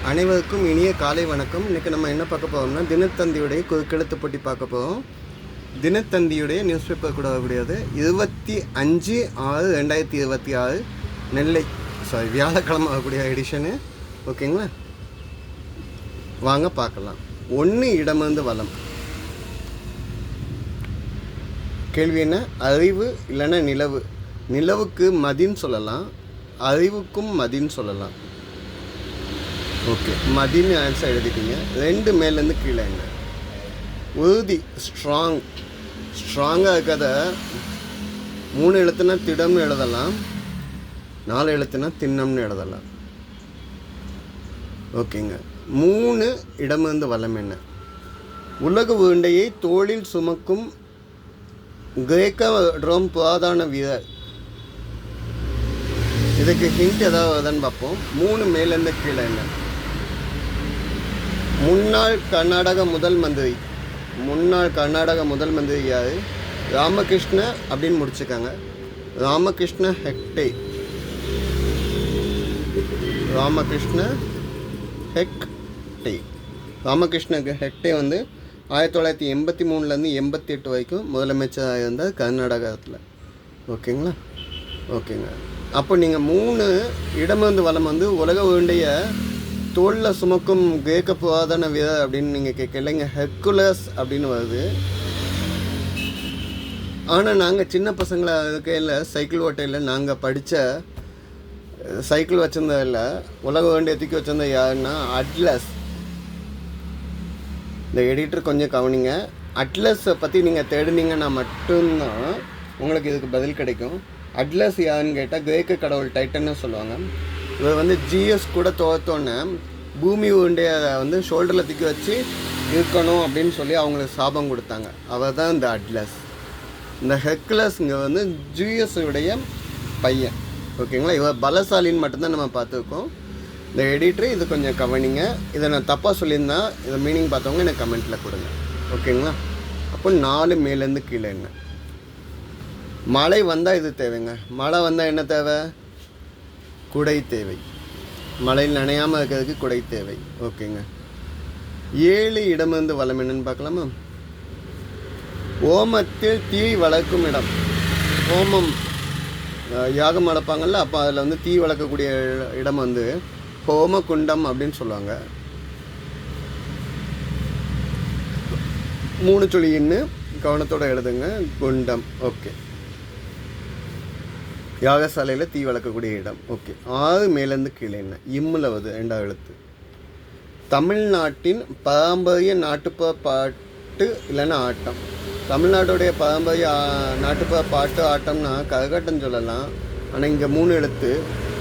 அனைவருக்கும் இனிய காலை வணக்கம். இன்றைக்கி நம்ம என்ன பார்க்க போகிறோம்னா தினத்தந்தியுடைய குறுக்கெழுத்து போட்டி பார்க்க போகிறோம். தினத்தந்தியுடைய நியூஸ் பேப்பர் கூட வரக்கூடியது 25/6/2026 நெல்லை வியாழக்கிழமை வரக்கூடிய எடிஷனு. ஓகேங்களா, வாங்க பார்க்கலாம். 1 இடமிருந்து வளம். கேள்வி என்ன? அறிவு இல்லைன்னா நிலவு. நிலவுக்கு மதின்னு சொல்லலாம், அறிவுக்கும் மதின்னு சொல்லலாம். Okay, மதின்னு answer எழுதிட்டீங்க. 2 மேலேருந்து கீழே என்ன? உறுதி, ஸ்ட்ராங்காக இருக்கிறத 3 எழுத்துனா திடம்னு எழுதலாம், 4 எழுத்துனா திண்ணம்னு எழுதலாம். ஓகேங்க. 3 இடமிருந்து வளம் என்ன? உலக உருண்டையை தோளில் சுமக்கும் கிரேக்க ரோம் புராதன வீரர். இதுக்கு ஹிண்ட் ஏதாவது வருதான்னு பார்ப்போம். 3 மேலேருந்து கீழே என்ன? முன்னாள் கர்நாடக முதல் மந்திரி யார்? ராமகிருஷ்ண அப்படின்னு முடிச்சுக்காங்க. ராமகிருஷ்ண ஹெக்டே. ராமகிருஷ்ண ஹெக்டே வந்து 1983 88 வரைக்கும் முதலமைச்சராக இருந்தார் கர்நாடகத்தில். ஓகேங்களா? ஓகேங்க. அப்போ நீங்கள் 3 இடமிருந்து வளம் வந்து உலக உருண்டைய தோளில் சுமக்கும் கிரேக்க புராதன வீரர் அப்படின்னு நீங்கள் கேட்கலைங்க, ஹெர்குலஸ் அப்படின்னு வருது. ஆனால் நாங்கள் சின்ன பசங்களை இருக்கையில் சைக்கிள் ஓட்டையில் நாங்கள் படித்த சைக்கிள் வச்சுருந்ததில் உலக உருண்டையை தூக்கி வச்சுருந்த யாருன்னா அட்லஸ். இந்த எடிட்டர் கொஞ்சம் கவனிங்க. அட்லஸை பற்றி நீங்கள் தேடினீங்கன்னா மட்டும்தான் உங்களுக்கு இதுக்கு பதில் கிடைக்கும். அட்லஸ் யாருன்னு கேட்டால் கிரேக்க கடவுள் டைட்டன்னு சொல்லுவாங்க. இவர் வந்து ஜிஎஸ் கூட தோற்றோன்னே பூமி உருண்டையை வந்து ஷோல்டரில் தூக்கி வச்சு இருக்கணும் அப்படின்னு சொல்லி அவங்களுக்கு சாபம் கொடுத்தாங்க. அவர் தான் இந்த அட்லஸ். இந்த ஹெர்குலஸ்ங்க வந்து ஜிஎஸ்ஸுடைய பையன். ஓகேங்களா? இவர் பலசாலின்னு மட்டும்தான் நம்ம பார்த்துருக்கோம். இந்த எடிட்ரு இது கொஞ்சம் கவனிங்க. இதை நான் தப்பாக சொல்லியிருந்தா இதை மீனிங் பார்த்தவங்க எனக்கு கமெண்ட்டில் கொடுங்க. ஓகேங்களா? அப்போ 4 மேலேருந்து கீழே என்ன? மழை வந்தால் இது தேவைங்க. மழை வந்தால் என்ன தேவை? குடை தேவை. மழையில் நனையாமல் இருக்கிறதுக்கு குடை தேவை. ஓகேங்க. 7 இடமிருந்து வளம் என்னன்னு பார்க்கலாமா? ஓமத்தில் தீ வளர்க்கும் இடம். ஓமம் யாகம் வளர்ப்பாங்கள்ல, அப்போ அதில் வந்து தீ வளர்க்கக்கூடிய இடம் வந்து ஹோம குண்டம் அப்படின்னு சொல்லுவாங்க. 3 சொல்லின்னு கவனத்தோடு எழுதுங்க. குண்டம். ஓகே. யாகசாலையில் தீ வளர்க்கக்கூடிய இடம். ஓகே. 6 மேலேருந்து கீழே என்ன? இம்முல வருது 2வது எழுத்து. தமிழ்நாட்டின் பாரம்பரிய நாட்டுப்புற பாட்டு இல்லைன்னா ஆட்டம். தமிழ்நாட்டுடைய பாரம்பரிய நாட்டுப்புற பாட்டு ஆட்டம்னா கரகாட்டம் சொல்லலாம். ஆனால் இங்கே 3 எழுத்து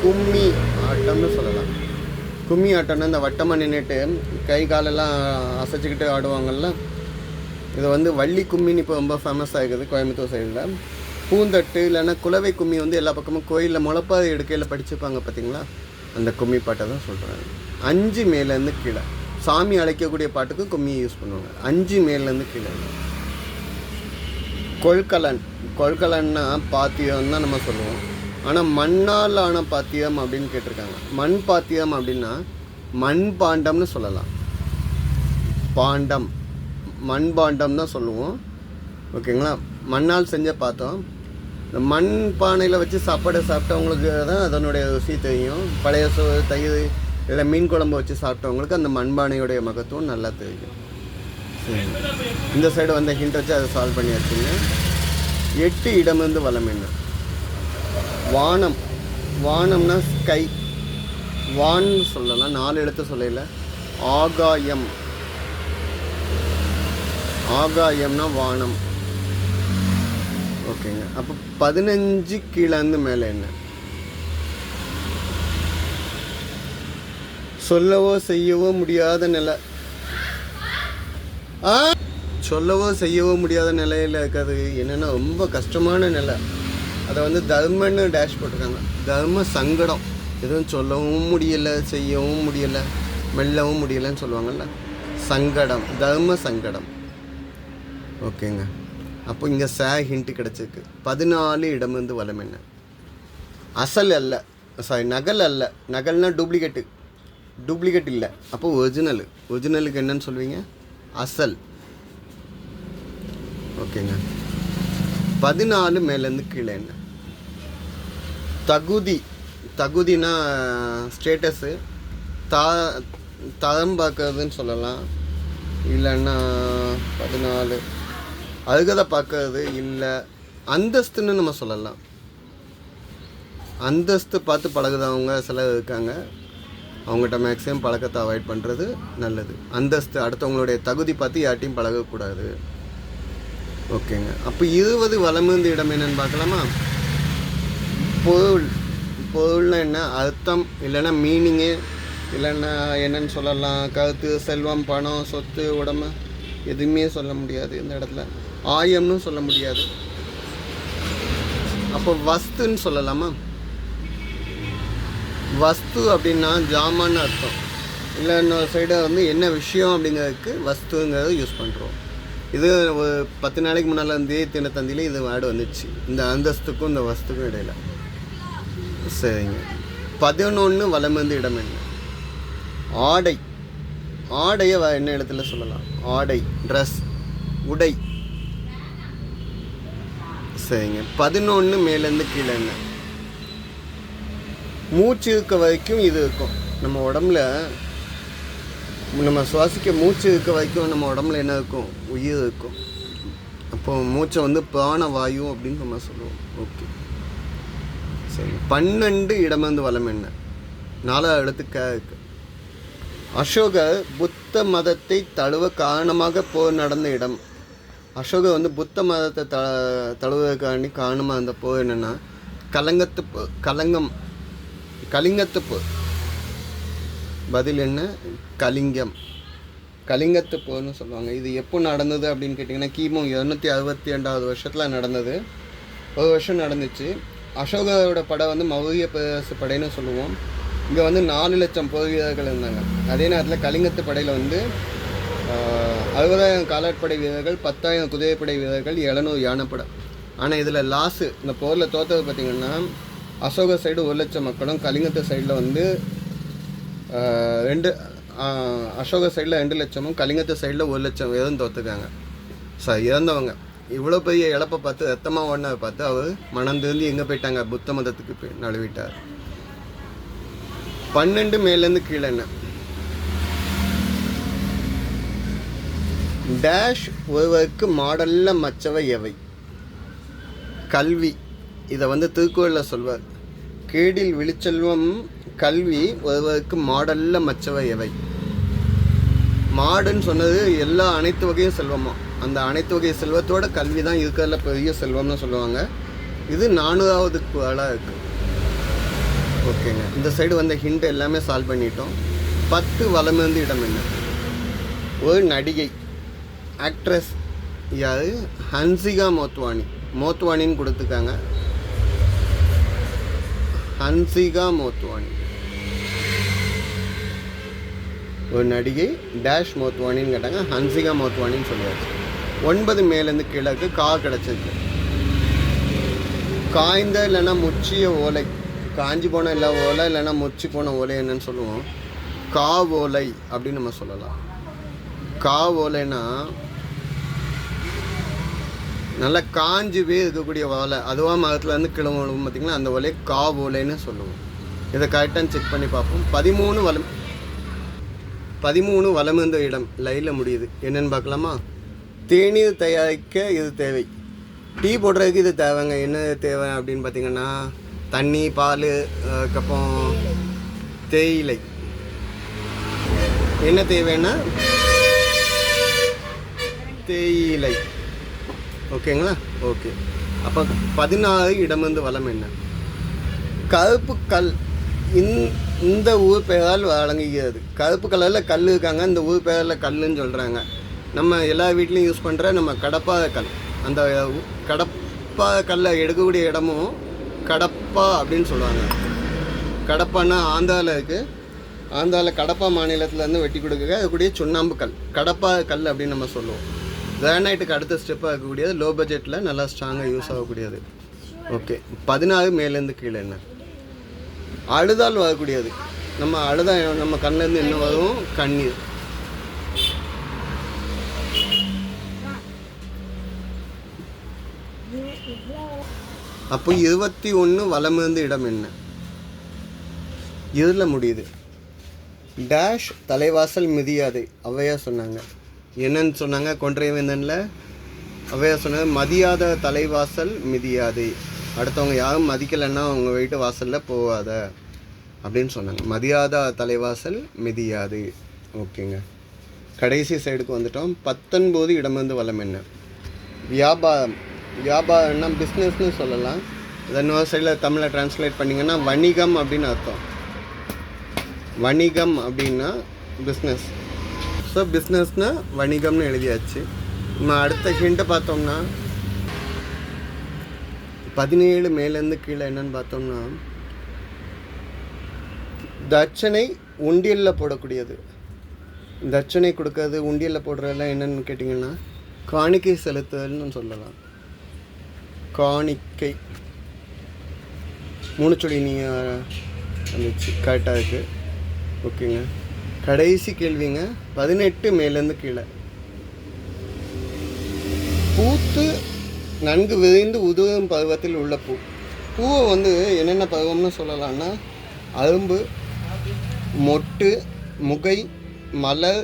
கும்மி ஆட்டம்னு சொல்லலாம். கும்மி ஆட்டம்னா இந்த வட்டமாக நின்றுட்டு கை காலெல்லாம் அசைச்சிக்கிட்டு ஆடுவாங்கள்ல, இது வந்து வள்ளி கும்மின்னு இப்போ ரொம்ப ஃபேமஸ் ஆகிருக்குது கோயம்புத்தூர் சைடில். பூந்தட்டு இல்லைன்னா குலவை கும்மி வந்து எல்லா பக்கமும் கோயிலில் முளைப்பாது எடுக்கையில் படிச்சுப்பாங்க பார்த்தீங்களா, அந்த கும்மி பாட்டை தான் சொல்கிறாங்க. 5 மேலேருந்து கீழே சாமி அழைக்கக்கூடிய பாட்டுக்கு கும்மியை யூஸ் பண்ணுவாங்க. 5 மேலேருந்து கீழே. கொள்கலன்னா பாத்தியம் தான் நம்ம சொல்லுவோம். ஆனால் மண்ணால் ஆன பாத்தியம் அப்படின்னு கேட்டிருக்காங்க. மண் பாத்தியம் அப்படின்னா மண் பாண்டம்னு சொல்லலாம். பாண்டம் மண் பாண்டம் தான் சொல்லுவோம். ஓகேங்களா? மண்ணால் செஞ்ச பார்த்தோம். இந்த மண் பானையில் வச்சு சாப்பாடு சாப்பிட்டவங்களுக்கு தான் அதனுடைய ருசி தெரியும். பழைய தயிர் இல்லை மீன் குழம்பு வச்சு சாப்பிட்டவங்களுக்கு அந்த மண்பானையுடைய மகத்துவம் நல்லா தெரியும். இந்த சைடு வந்த ஹிண்ட் வச்சு அதை சால்வ் பண்ணி வச்சுங்க. 8 இடமிருந்து வளம் என்ன? வானம். வானம்னா ஸ்கை. வான்னு சொல்லலாம், 4 எழுத்து சொல்லல. ஆகாயம்னா வானம். ஓகேங்க. அப்போ 15 கீழேருந்து மேலே என்ன? சொல்லவோ செய்யவோ முடியாத நிலை. சொல்லவோ செய்யவோ முடியாத நிலையில் இருக்கிறது என்னென்னா ரொம்ப கஷ்டமான நிலை. அதை வந்து தர்மன்னு டேஷ் போட்டிருக்காங்க. தர்ம சங்கடம். எதுவும் சொல்லவும் முடியலை, செய்யவும் முடியலை, மெல்லவும் முடியலைன்னு சொல்லுவாங்கள்ல, சங்கடம், தர்ம சங்கடம். ஓகேங்க. அப்போ இங்கே ஹிண்ட்டு கிடச்சிருக்கு. 14 இடமிருந்து வளம் என்ன? அசல் அல்ல, நகல் அல்ல. நகல்னால் டூப்ளிகேட்டு. டூப்ளிகேட் இல்லை. அப்போ ஒரிஜினல். ஒரிஜினலுக்கு என்னன்னு சொல்லுவீங்க? அசல். ஓகேங்க. 14 மேலேருந்து கீழே என்ன? தகுதி. தகுதினா ஸ்டேட்டஸு, தரம் பார்க்கறதுன்னு சொல்லலாம். இல்லைன்னா 14 அருகதை பார்க்கறது, இல்லை அந்தஸ்துன்னு நம்ம சொல்லலாம். அந்தஸ்து பார்த்து பழகுதவங்க சிலர் இருக்காங்க. அவங்ககிட்ட மேக்ஸிமம் பழக்கத்தை அவாய்ட் பண்ணுறது நல்லது. அந்தஸ்து, அடுத்தவங்களுடைய தகுதி பார்த்து யார்ட்டையும் பழகக்கூடாது. ஓகேங்க. அப்போ 20 வலமிருந்து இடம் என்னன்னு பார்க்கலாமா? பொருள். பொருள்னா என்ன? அர்த்தம், இல்லைன்னா மீனிங்கு, இல்லைன்னா என்னன்னு சொல்லலாம், கருத்து, செல்வம், பணம், சொத்து, உடம்பு, எதுவுமே சொல்ல முடியாது இந்த இடத்துல. ஆயம்னு சொல்ல முடியாது. அப்போ வஸ்துன்னு சொல்லலாமா? வஸ்து அப்படின்னா ஜாமான்னு அர்த்தம். இல்லை இன்னொரு சைடு வந்து என்ன விஷயம் அப்படிங்கிறதுக்கு வஸ்துங்கிறத யூஸ் பண்ணுறோம். இது ஒரு 10 நாளைக்கு முன்னால் வந்து தினத்தந்தியில் இது வேர்டு வந்துச்சு, இந்த அந்தஸ்துக்கும் இந்த வஸ்துக்கும் இடையில. சரிங்க. 11 வலமிருந்து இடம் என்ன? ஆடை. ஆடையை என்ன இடத்துல சொல்லலாம்? ஆடை, ட்ரெஸ், உடை. சரிங்க. 11 மேலேருந்து கீழே என்ன? மூச்சு இருக்க வரைக்கும் இது இருக்கும் நம்ம உடம்புல. நம்ம சுவாசிக்க மூச்சு இருக்க வரைக்கும் நம்ம உடம்புல என்ன இருக்கும்? உயிர் இருக்கும். அப்போது மூச்சை வந்து பிராணவாயு அப்படின்னு நம்ம சொல்லுவோம். ஓகே, சரி. 12 இடமிருந்து வலம் என்ன? 4 எழுத்துக்கா இருக்கு. அசோகர் புத்த மதத்தை தழுவ காரணமாக போர் நடந்த இடம். அசோகர் வந்து புத்த மதத்தை தழுவதற்காண்டி காரணமாக இருந்த போர் என்னென்னா கலிங்கத்து போர். கலிங்கத்து போர். பதில் என்ன? கலிங்கம். கலிங்கத்து போர்னு சொல்லுவாங்க. இது எப்போ நடந்தது அப்படின்னு கேட்டிங்கன்னா கிமு 262வது வருஷத்தில் நடந்தது. ஒரு வருஷம் நடந்துச்சு. அசோகரோட படை வந்து மௌரிய பேரரசு படைன்னு சொல்லுவோம். இங்கே வந்து 4 லட்சம் போர் வீரர்கள் இருந்தாங்க. அதே நேரத்தில் கலிங்கத்து படையில் வந்து 60,000 காலாட்படை வீரர்கள், 10,000 குதிரைப்படை வீரர்கள், 700 யானைப்படை. ஆனால் இதில் லாஸு, இந்த போரில் தோற்றது பார்த்திங்கன்னா அசோக சைடு 1 லட்சம் மக்களும், கலிங்கத்து சைடில் வந்து அசோக சைடில் 2 லட்சமும், கலிங்கத்து சைடில் 1 லட்சம் பேரும் தோற்றுக்காங்க. இறந்தவங்க. இவ்வளோ பெரிய இழப்பை பார்த்து, ரத்தமாக ஓடினதை பார்த்து அவர் மனம் திருந்தி எங்கே போயிட்டாங்க? புத்த மதத்துக்கு போய் நழுவிட்டார். 12 மேலேருந்து கீழே என்ன? டேஷ் ஒருவருக்கு மாடலில் மற்றவை எவை? கல்வி. இதை வந்து திருக்குறளில் சொல்வார். கேடில் விழிச்செல்வம் கல்வி ஒருவருக்கு மாடலில் மற்றவை எவை? மாடுன்னு சொன்னது எல்லா அனைத்து வகையும் செல்வமா. அந்த அனைத்து வகை செல்வத்தோட கல்வி தான் இருக்கிறதுல பெரிய செல்வம்னு சொல்லுவாங்க. இது 4வது குறளாக இருக்குது. ஓகேங்க. இந்த சைடு வந்த ஹிண்ட் எல்லாமே சால்வ் பண்ணிட்டோம். 10 வலமிருந்து இடம் என்ன? ஒரு நடிகை, ஆக்ட்ரஸ். யார்? ஹன்சிகா மோத்வானி. மோத்வானின்னு கொடுத்துருக்காங்க. ஹன்சிகா மோத்வானி ஒரு நடிகை. டேஷ் மோத்வானின்னு கேட்டாங்க. ஹன்சிகா மோத்வானின்னு சொல்லுவாச்சு. 9 மேலேருந்து கிழக்கு கா கிடச்சிருக்கு. காய்ந்த இல்லைன்னா முச்சிய ஓலை. காஞ்சி போன இல்லை ஓலை, இல்லைன்னா முச்சி போன ஓலை என்னன்னு சொல்லுவோம்? கா ஓலை அப்படின்னு நம்ம சொல்லலாம். கா ஓலைன்னா நல்லா காஞ்சிவே இருக்கக்கூடிய ஓலை, அதுவாக மரத்துலேருந்து கிளம்பும் பார்த்திங்களா, அந்த ஓலையை கா ஓலைன்னு சொல்லுவோம். இதை கரெக்டாக செக் பண்ணி பார்ப்போம். 13 வலமிருந்த இடம் லைனில் முடியுது. என்னென்னு பார்க்கலாமா? தேநீர் தயாரிக்க இது தேவை. டீ போடுறதுக்கு இது தேவைங்க. என்ன தேவை அப்படின்னு பார்த்திங்கன்னா தண்ணி, பால், அதுக்கப்புறம் தேயிலை. என்ன தேவைன்னா தேயிலை. ஓகேங்களா? ஓகே. அப்போ 14 இடமிருந்து வலம் என்ன? கருப்பு கல். இந்த ஊர் பெயரால் வழங்குகிறது. கருப்பு கலரில் கல் இருக்காங்க, இந்த ஊர் பெயரில் கல்லுன்னு சொல்கிறாங்க. நம்ம எல்லா வீட்லேயும் யூஸ் பண்ணுற நம்ம கடப்பாத கல். அந்த கடப்பா கல்லை எடுக்கக்கூடிய இடமும் கடப்பா அப்படின்னு சொல்லுவாங்க. கடப்பான்னா ஆந்திராவில் இருக்குது. ஆந்திராவில் கடப்பா மாநிலத்திலேருந்து வெட்டி கொடுக்க அதுக்கூடிய சுண்ணாம்பு கல், கடப்பா கல் அப்படின்னு நம்ம சொல்லுவோம். கிரானைட்டுக்கு அடுத்த ஸ்டெப்பாக இருக்கக்கூடியது, லோ பட்ஜெட்டில் நல்லா ஸ்ட்ராங்காக யூஸ் ஆகக்கூடியது. ஓகே. 16 மேலேருந்து கீழே என்ன? அழுதால் வரக்கூடியது. நம்ம அழுதா நம்ம கண்ணிலேருந்து என்ன வரும்? கண்ணீர். அப்போ 21 வலமிருந்து இடம் என்ன? இதில் முடியுது. டேஷ் தலைவாசல் மிதியாதை ஔவையார் சொன்னாங்க. என்னன்னு சொன்னாங்க? கொன்றை வேந்தனில் ஔவையார் சொன்னாங்க, மதியாத தலைவாசல் மிதியாதை. அடுத்தவங்க யாரும் மதிக்கலைன்னா அவங்க வீட்டு வாசலில் போகாத அப்படின்னு சொன்னாங்க. மதியாத தலைவாசல் மிதியாதை. ஓகேங்க, கடைசி சைடுக்கு வந்துட்டோம். 19 இடமிருந்து வலம் என்ன? வியாபாரம். வியாபாரம்னா பிஸ்னஸ்னு சொல்லலாம். அதை இன்னொரு சைடில் தமிழில் ட்ரான்ஸ்லேட் பண்ணிங்கன்னா வணிகம் அப்படின்னு அர்த்தம். வணிகம் அப்படின்னா பிஸ்னஸ். ஸோ பிஸ்னஸ்னால் வணிகம்னு எழுதியாச்சு. நம்ம அடுத்த ஹிண்ட்டை பார்த்தோம்னா 17 மேலேருந்து கீழே என்னன்னு பார்த்தோம்னா, தட்சணை உண்டியலில் போடக்கூடியது. தட்சணை கொடுக்கறது, உண்டியலில் போடுறதெல்லாம் என்னென்னு கேட்டிங்கன்னா காணிக்கை செலுத்துதல்னு சொல்லலாம். காணிக்கை 3 சொல்லி நீங்கள் வந்துச்சு, கரெக்டாக இருக்குது. ஓகேங்க, கடைசி கேள்விங்க. 18 மேலேருந்து கீழே. பூத்து நன்கு விரைந்து உதிரும் பருவத்தில் உள்ள பூ. பூவை வந்து என்னென்ன பருவம்னு சொல்லலாம்னா அரும்பு, மொட்டு, முகை, மலர்,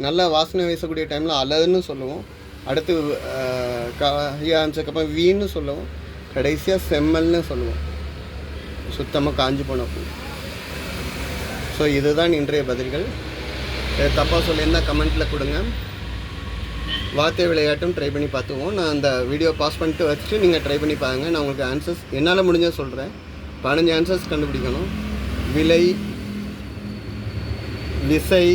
நல்ல வாசனை வீசக்கூடிய டைமில் அலர்னு சொல்லுவோம். அடுத்து ஆரம்பிச்சதுக்கப்புறம் வீன்னு சொல்லுவோம். கடைசியாக செம்மல்னு சொல்லுவோம். சுத்தமாக காஞ்சி போன பூ. ஸோ இதுதான் இன்றைய பதில்கள். தப்பாக சொல்லியிருந்தால் கமெண்ட்டில் கொடுங்க. வார்த்தை விளையாட்டும் ட்ரை பண்ணி பார்த்துவோம். நான் அந்த வீடியோ பாஸ் பண்ணிட்டு வச்சுட்டு நீங்கள் ட்ரை பண்ணி பாருங்கள். நான் உங்களுக்கு ஆன்சர்ஸ் என்னால் முடிஞ்ச சொல்கிறேன். 15 ஆன்சர்ஸ் கண்டுபிடிக்கணும். விலை, விசை,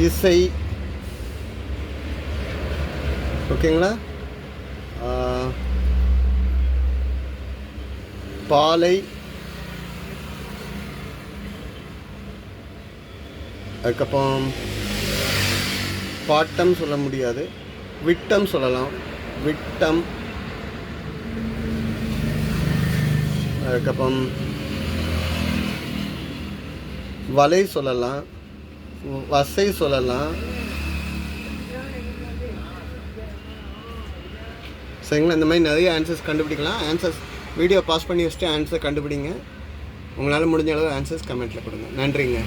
இசை, ஓகேங்களா, பாலை, அதுக்கப்புறம் பாட்டம் சொல்ல முடியாது, விட்டம் சொல்லலாம். விட்டம், அதுக்கப்புறம் வலை சொல்லலாம், வசை சொல்லலாம். சரிங்களா, இந்த மாதிரி நிறைய ஆன்சர்ஸ் கண்டுபிடிக்கலாம். ஆன்சர்ஸ் வீடியோ பாஸ் பண்ணி வச்சுட்டு ஆன்சர் கண்டுபிடிங்க. உங்களால் முடிஞ்ச அளவு ஆன்சர்ஸ் கமெண்ட்டில் கொடுங்க. நன்றிங்க.